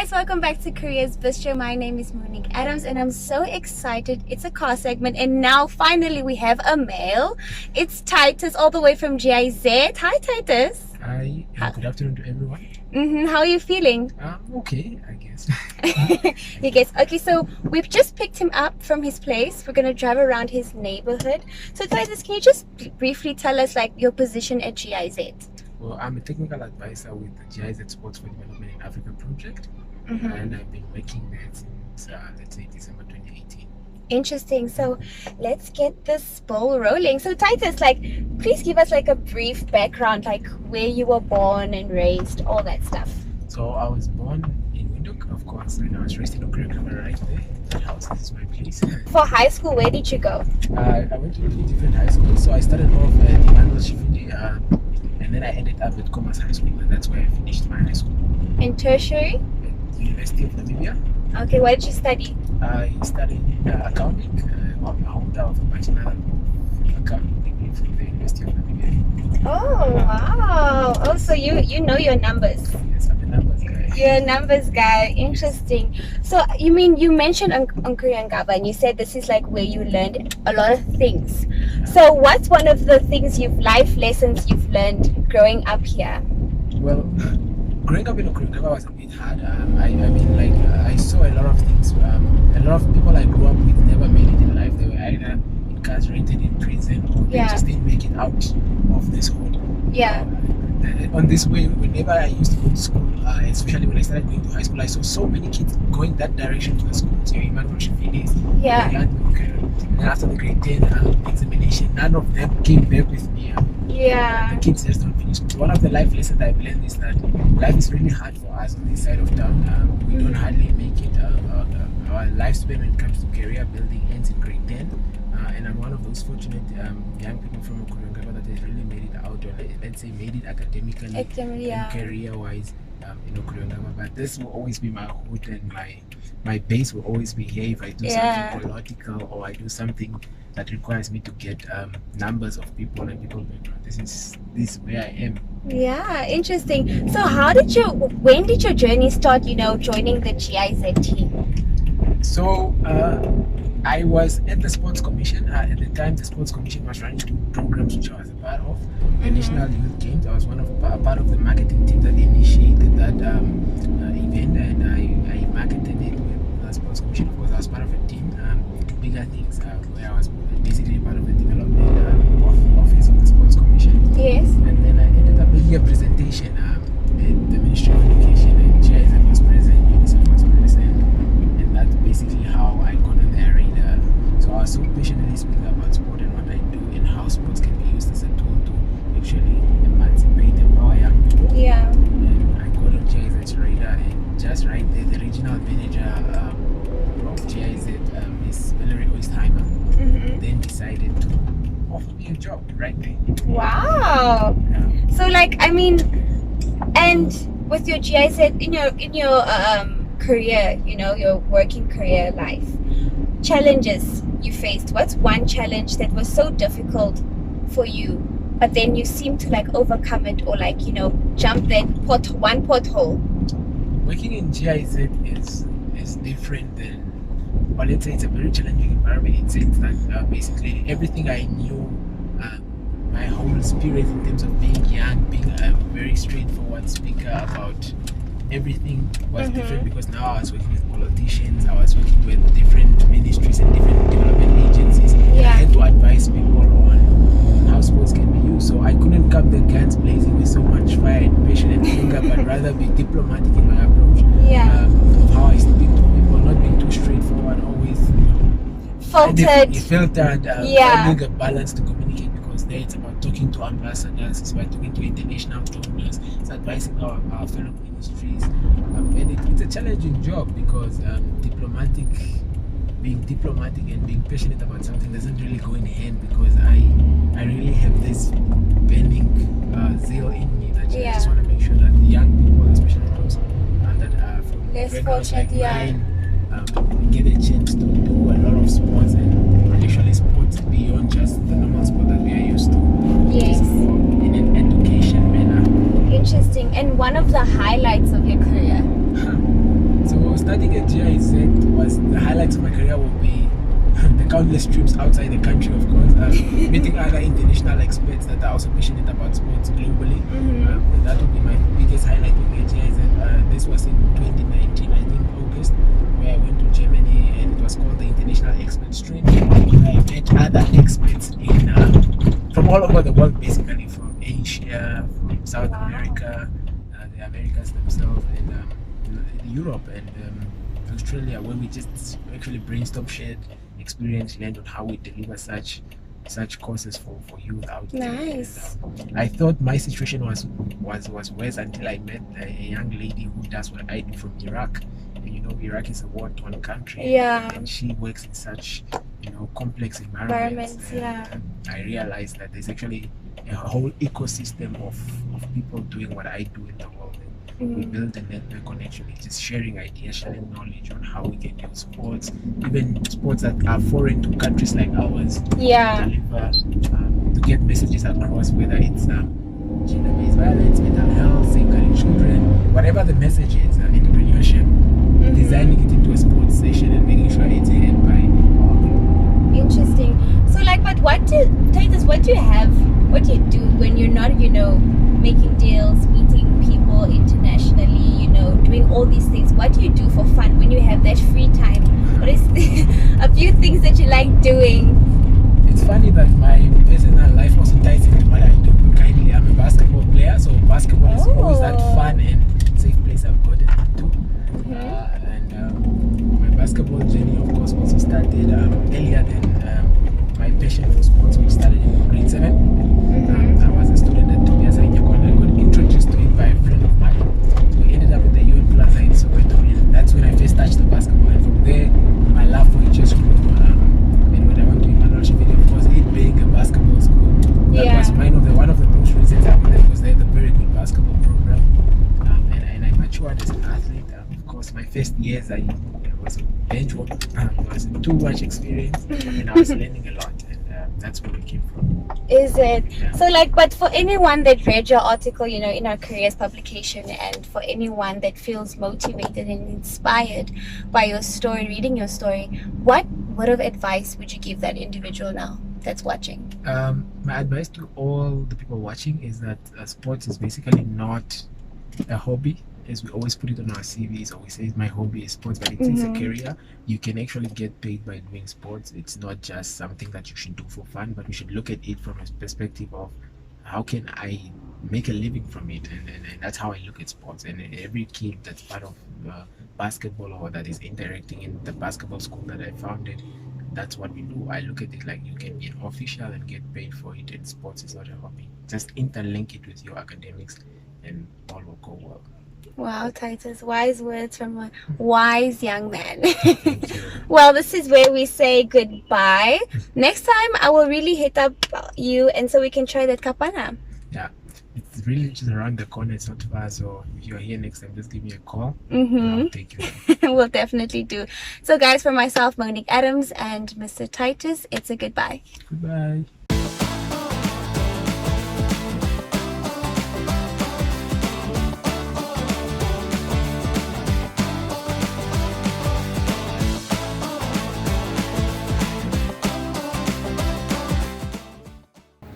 guys, welcome back to Korea's Bistro. My name is Monique Adams and I'm so excited. It's a car segment and now finally we have a male. It's Titus all the way from GIZ. Hi Titus. Hi, good afternoon to everyone. How are you feeling? Okay, I guess. You guys, okay, so we've just picked him up from his place. We're gonna drive around his neighborhood. So Titus, can you just briefly tell us like your position at GIZ? Well, I'm a technical advisor with the GIZ Sports for Development in Africa project, and I've been working there since, let's say, December 2018. Interesting. So let's get this ball rolling. So Titus, like, please give us like a brief background, like where you were born and raised, all that stuff. So I was born in Windhoek, of course, and I was raised in Okuryangava right there. That house is my place. For high school, where did you go? I went to 3 different high schools. So I started off at Emmanuel Shifindi, and then I ended up at Commerce High School, and that's where I finished my high school. In tertiary? At the University of Namibia. Okay, what did you study? I studied accounting. I hold out a bachelor of accounting degree from the University of Namibia. Oh wow! Oh, so you know your numbers. Yes, I'm a numbers guy. You're a numbers guy. Interesting. So you mentioned Okuryangava and you said this is like where you learned a lot of things. So what's one of the life lessons you've learned growing up here? Well, growing up in Okuryangava was a bit hard. I saw a lot of things. A lot of people I grew up with never made it in life. They were either incarcerated in prison or they just didn't make it out of this hood. Yeah. On this way, whenever I used to go to school, especially when I started going to high school, I saw so many kids going that direction to the schools. You Emmanuel Shifindi, and after the grade 10 examination, none of them came back with me. The kids just don't finish school. One of the life lessons I've learned is that life is really hard for us on this side of town. We don't hardly make it. Our lifespan when it comes to career building ends in grade 10. And I'm one of those fortunate young people from Okuryangava that has really made it out, or let's say made it academically and career-wise in Okuryangava. But this will always be my hood, and my base will always be here if I do something political or I do something that requires me to get numbers of people and people background. This is where I am. Yeah, interesting. So when did your journey start, joining the GIZ team? So I was at the Sports Commission. At the time, the Sports Commission was running 2 programs which I was a part of. The National Youth Games. I was part of the marketing team that initiated that event, and I marketed it with the Sports Commission. Of course, I was part of a team, bigger things, where I was basically part of the development office of the Sports Commission. Yes. And then I ended up making a presentation at the Ministry of Education, and GIZ was present, UNICEF was present, and that's basically how I got on their radar. So I was so passionately speaking about sport and what I do and how sports can be used as a tool to actually emancipate and empower young people. Yeah. And I got on GIZ's radar, and just right there, the regional manager of GIZ, Miss Valerie Oistheimer, then decided to offer me a job right there. Wow. Yeah. So and with your GIZ in your career, your working career life, challenges you faced. What's one challenge that was so difficult for you, but then you seem to overcome it, or jump that one pothole? Working in GIZ is different than, or let's say it's a very challenging environment in the sense that basically everything I knew, my whole spirit in terms of being young, being a very straightforward speaker about everything was different, because now I was working with politicians, I was working with different ministries and different development agencies. I had to advise people on how sports can be used. So I couldn't come the guns blazing with so much fire and passion and anger, but rather be diplomatic in my approach. How I speak to people, not being too straightforward, always filtered, finding a balance to communicate, because there it's about talking to ambassadors, it's about talking to international donors, it's advising our fellow ministries, and it's a challenging job because being diplomatic and being passionate about something doesn't really go in hand, because I really have this burning zeal in me that I just want to make sure that the young people, especially those that are from backgrounds like mine, get a chance to do a lot of sports, and actually sports beyond just the normal sport that we are used to. Yes. In an education manner. Interesting. And one of the highlights of your career? Starting at GIZ was the highlights of my career will be the countless trips outside the country, of course, meeting other international experts that are also passionate about sports globally. That would be my biggest highlight with the GIZ. This was in 2019, I think August, where I went to Germany, and it was called the International Experts Training. I met other experts from all over the world, basically from Asia, from South America, the Americas themselves, and Europe and Australia, where we just actually brainstorm, shared experience, learned on how we deliver such courses for youth out there. Nice. And, I thought my situation was worse until I met a young lady who does what I do from Iraq. And Iraq is a war-torn country. Yeah. And she works in such complex environments. And I realized that there's actually a whole ecosystem of people doing what I do in the world. We build a network on actually just sharing ideas, sharing knowledge on how we can use sports, even sports that are foreign to countries like ours, to deliver, to get messages across, whether it's gender-based violence, mental health, safeguarding children, whatever the message is, entrepreneurship, designing it into a sports session and making sure it's heard by all people. Interesting. So, but what do you do when you're not, making deals, meeting people internationally, doing all these things? What do you do for fun when you have that free time? What is a few things that you like doing? It's funny that my personal life also ties into what I do. Kindly, I'm a basketball player, so basketball is always that fun and safe place I've gotten into. And my basketball journey, of course, also started earlier than my passion for sports, which started in grade 7. I was a student at Tobias and I got introduced to it by a friend of mine. So we ended up at the UN Plaza in Soweto, and that's when I first touched the basketball. And from there, my love for it just grew. And when I went to Emmanuel Shevili, of course, it being a basketball school, that was one of the most reasons I went there, because they had a very good basketball program. And I matured as an athlete. Of course, my first years, I was a bench warmer. It wasn't too much experience, and I was learning a lot. That's where we came from. Is it? Yeah. So but for anyone that read your article, in our careers publication, and for anyone that feels motivated and inspired by your story, reading your story, what word of advice would you give that individual now that's watching? My advice to all the people watching is that sports is basically not a hobby. As we always put it on our CVs, or we say my hobby is sports, but it's a career. You can actually get paid by doing sports. It's not just something that you should do for fun, but we should look at it from a perspective of how can I make a living from it, and that's how I look at sports. And every kid that's part of basketball or that is interacting in the basketball school that I founded, that's what we do. I look at it like you can be an official and get paid for it, and sports is not a hobby. Just interlink it with your academics and all will go well. Wow, Titus, wise words from a wise young man. Well, this is where we say goodbye. Next time, I will really hit up you, and so we can try that kapana. Yeah, it's really just around the corner. It's not far, so if you're here next time, just give me a call. I'll take you. We'll definitely do. So, guys, for myself, Monique Adams, and Mr. Titus, it's a goodbye. Goodbye.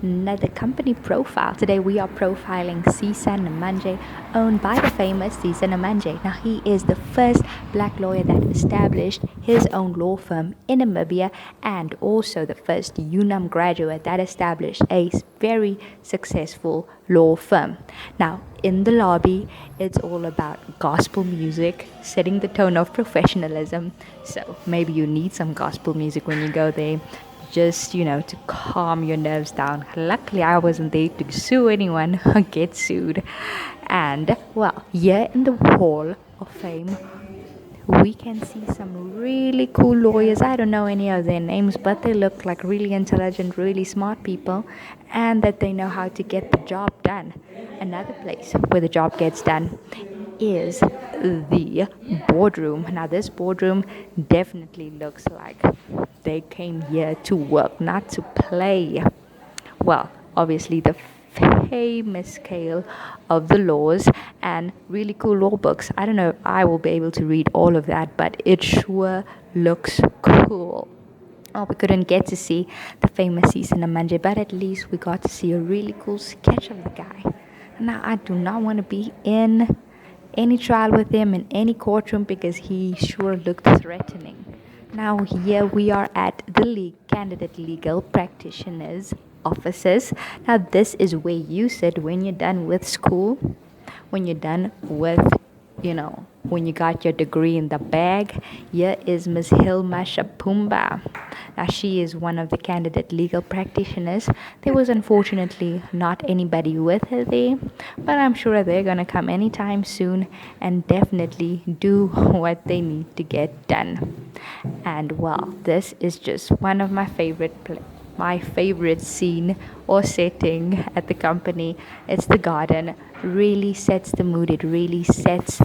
Another company profile. Today we are profiling Sisa Namandje, owned by the famous Sisa Namandje. Now he is the first black lawyer that established his own law firm in Namibia, and also the first UNAM graduate that established a very successful law firm. Now in the lobby, it's all about gospel music, setting the tone of professionalism. So maybe you need some gospel music when you go there, just, to calm your nerves down. Luckily, I wasn't there to sue anyone or get sued. And, well, here in the Hall of Fame, we can see some really cool lawyers. I don't know any of their names, but they look like really intelligent, really smart people, and that they know how to get the job done. Another place where the job gets done is the boardroom. Now this boardroom definitely looks like they came here to work, not to play. Well, obviously the famous scale of the laws and really cool law books. I don't know if I will be able to read all of that, but it sure looks cool. Oh, we couldn't get to see the famous Sisa Namandje, but at least we got to see a really cool sketch of the guy. Now, I do not want to be in any trial with him in any courtroom because he sure looked threatening. Now, here we are at the candidate legal practitioners offices. Now, this is where you sit when you're done with school, when you're done with, when you got your degree in the bag. Here is Ms. Hilma Shapumba. Now, she is one of the candidate legal practitioners. There was unfortunately not anybody with her there, but I'm sure they're going to come anytime soon and definitely do what they need to get done. And well, this is just one of my favorite scene or setting at the company. It's the garden. Really sets the mood. It really sets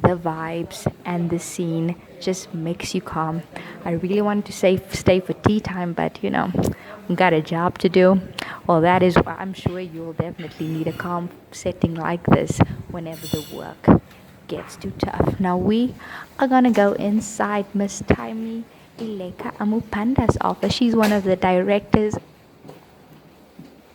the vibes, and the scene just makes you calm. I really wanted to stay for tea time, but we got a job to do. Well, that is why I'm sure you'll definitely need a calm setting like this whenever the work gets too tough. Now we are gonna go inside Miss Taimi Ileka Amupanda's office. She's one of the directors.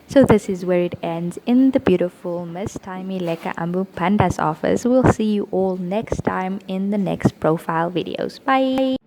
So this is where it ends, in the beautiful Miss Taimi Ileka Amupanda's office. We'll see you all next time in the next profile videos. Bye.